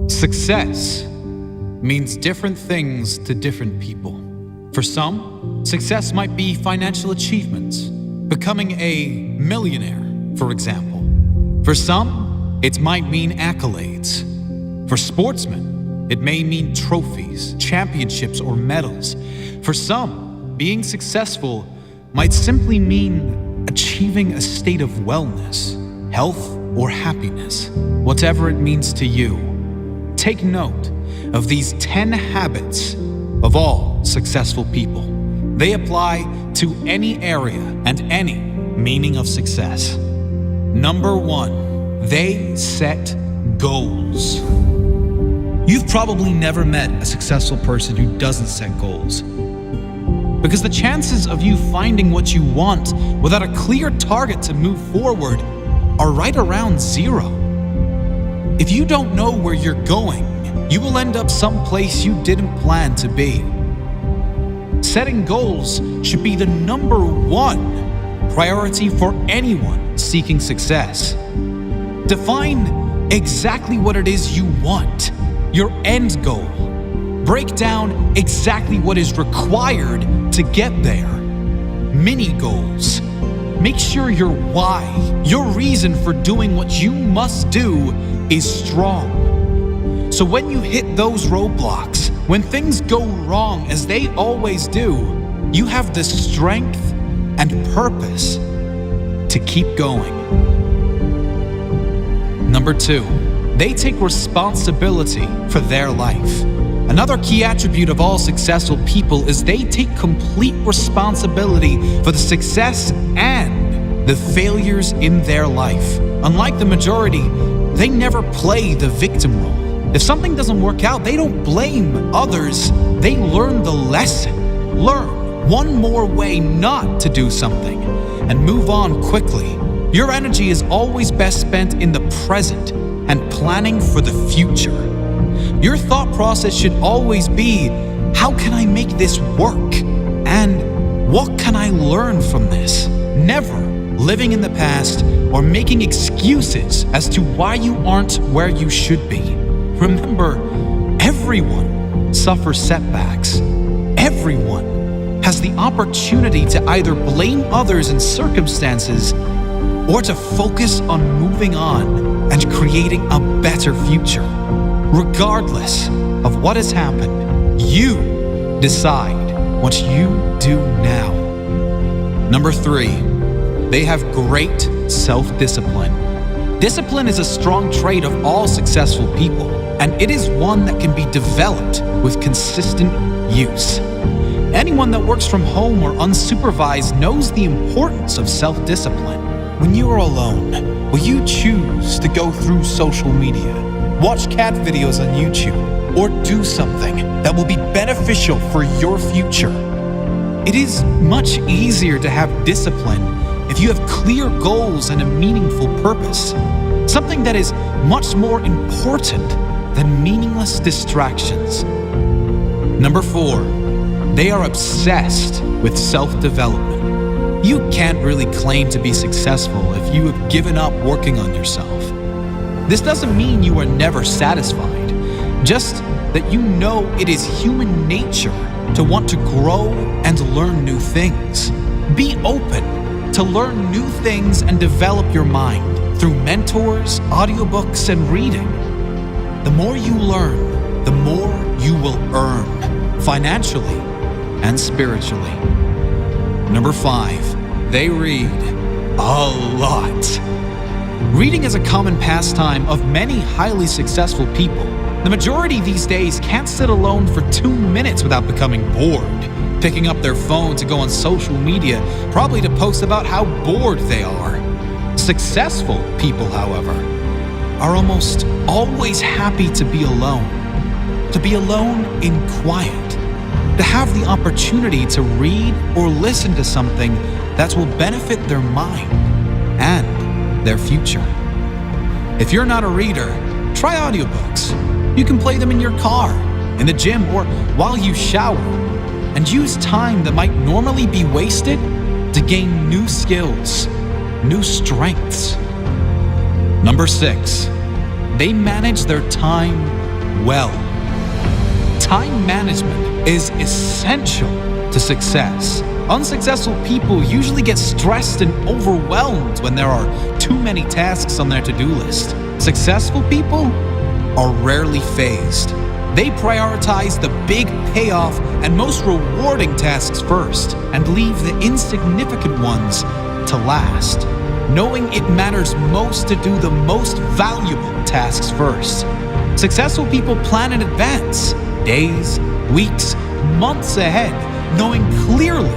Success means different things to different people. For some, success might be financial achievements, becoming a millionaire, for example. For some, it might mean accolades. For sportsmen, it may mean trophies, championships, or medals. For some, being successful might simply mean achieving a state of wellness, health, or happiness. Whatever it means to you, take note of these 10 habits of all successful people. They apply to any area and any meaning of success. Number 1, they set goals. You've probably never met a successful person who doesn't set goals, because the chances of you finding what you want without a clear target to move forward are right around 0. If you don't know where you're going, you will end up someplace you didn't plan to be. Setting goals should be the number 1 priority for anyone seeking success. Define exactly what it is you want, your end goal. Break down exactly what is required to get there. Mini goals. Make sure your why, your reason for doing what you must do, is strong. So when you hit those roadblocks, when things go wrong as they always do, you have the strength and purpose to keep going. Number 2, they take responsibility for their life. Another key attribute of all successful people is they take complete responsibility for the success and the failures in their life. Unlike the majority, they never play the victim role. If something doesn't work out, they don't blame others. They learn the lesson. Learn one more way not to do something and move on quickly. Your energy is always best spent in the present and planning for the future. Your thought process should always be, how can I make this work? And what can I learn from this? Never living in the past or making excuses as to why you aren't where you should be. Remember, everyone suffers setbacks. Everyone has the opportunity to either blame others and circumstances or to focus on moving on and creating a better future. Regardless of what has happened, you decide what you do now. Number 3, they have great self-discipline. Discipline is a strong trait of all successful people, and it is one that can be developed with consistent use. Anyone that works from home or unsupervised knows the importance of self-discipline. When you are alone, will you choose to go through social media, watch cat videos on YouTube, or do something that will be beneficial for your future? It is much easier to have discipline if you have clear goals and a meaningful purpose, something that is much more important than meaningless distractions. Number 4, they are obsessed with self-development. You can't really claim to be successful if you have given up working on yourself. This doesn't mean you are never satisfied, just that you know it is human nature to want to grow and learn new things. Be open to learn new things and develop your mind through mentors, audiobooks, and reading. The more you learn, the more you will earn, financially and spiritually. Number 5, they read a lot. Reading is a common pastime of many highly successful people. The majority these days can't sit alone for 2 minutes without becoming bored, picking up their phone to go on social media, probably to post about how bored they are. Successful people, however, are almost always happy to be alone in quiet, to have the opportunity to read or listen to something that will benefit their mind and their future. If you're not a reader, try audiobooks. You can play them in your car, in the gym, or while you shower, and use time that might normally be wasted to gain new skills, new strengths. Number 6, they manage their time well. Time management is essential to success. Unsuccessful people usually get stressed and overwhelmed when there are too many tasks on their to-do list. Successful people are rarely phased. They prioritize the big payoff and most rewarding tasks first and leave the insignificant ones to last, knowing it matters most to do the most valuable tasks first. Successful people plan in advance, days, weeks, months ahead, knowing clearly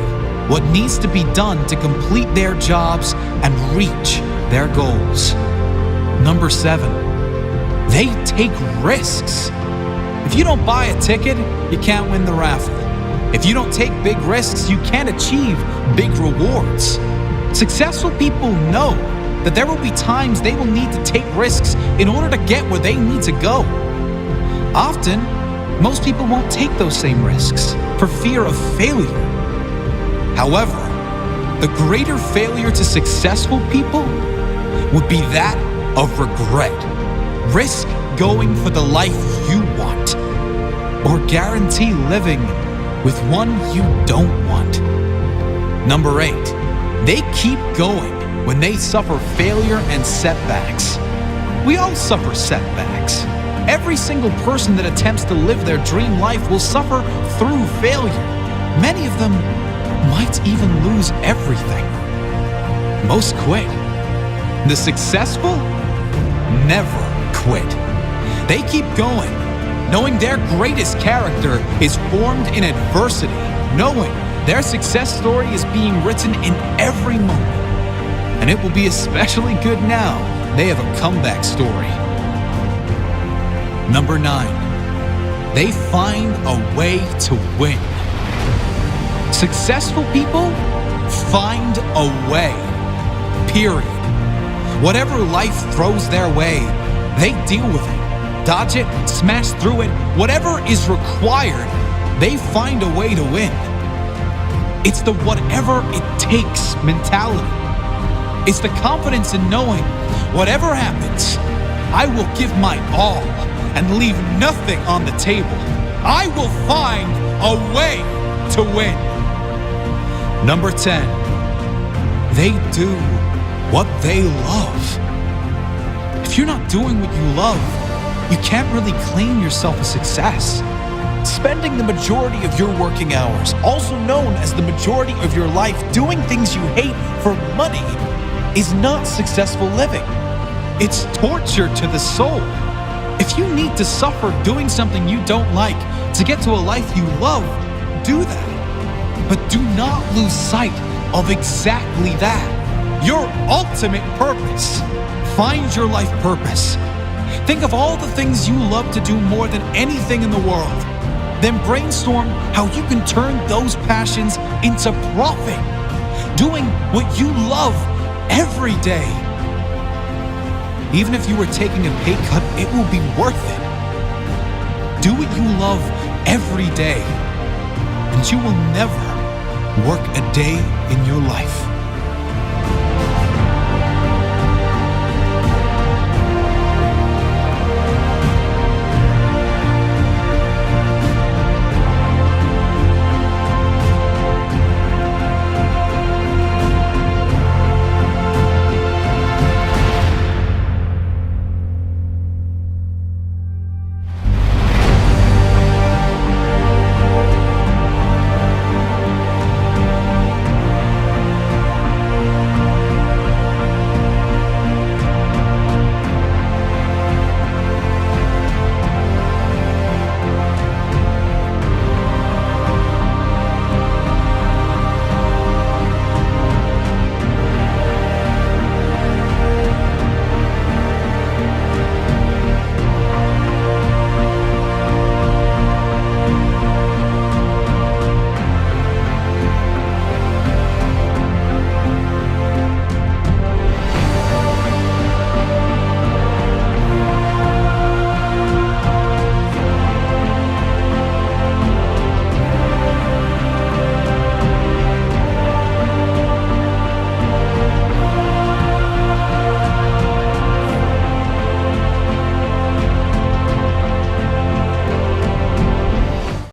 what needs to be done to complete their jobs and reach their goals. Number 7, they take risks. If you don't buy a ticket, you can't win the raffle. If you don't take big risks, you can't achieve big rewards. Successful people know that there will be times they will need to take risks in order to get where they need to go. Often, most people won't take those same risks for fear of failure. However, the greater failure to successful people would be that of regret. Risk going for the life you want, or guarantee living with one you don't want. Number 8, they keep going when they suffer failure and setbacks. We all suffer setbacks. Every single person that attempts to live their dream life will suffer through failure. Many of them might even lose everything. Most quit. The successful never quit. They keep going, knowing their greatest character is formed in adversity, knowing their success story is being written in every moment. And it will be especially good now they have a comeback story. Number 9, they find a way to win. Successful people find a way, period. Whatever life throws their way, they deal with it, dodge it, smash through it. Whatever is required, they find a way to win. It's the whatever it takes mentality. It's the confidence in knowing whatever happens, I will give my all and leave nothing on the table. I will find a way to win. Number 10, they do what they love. If you're not doing what you love, you can't really claim yourself a success. Spending the majority of your working hours, also known as the majority of your life, doing things you hate for money is not successful living. It's torture to the soul. If you need to suffer doing something you don't like to get to a life you love, do that. But do not lose sight of exactly that. Your ultimate purpose. Find your life purpose. Think of all the things you love to do more than anything in the world. Then brainstorm how you can turn those passions into profit. Doing what you love every day. Even if you were taking a pay cut, it will be worth it. Do what you love every day, and you will never work a day in your life.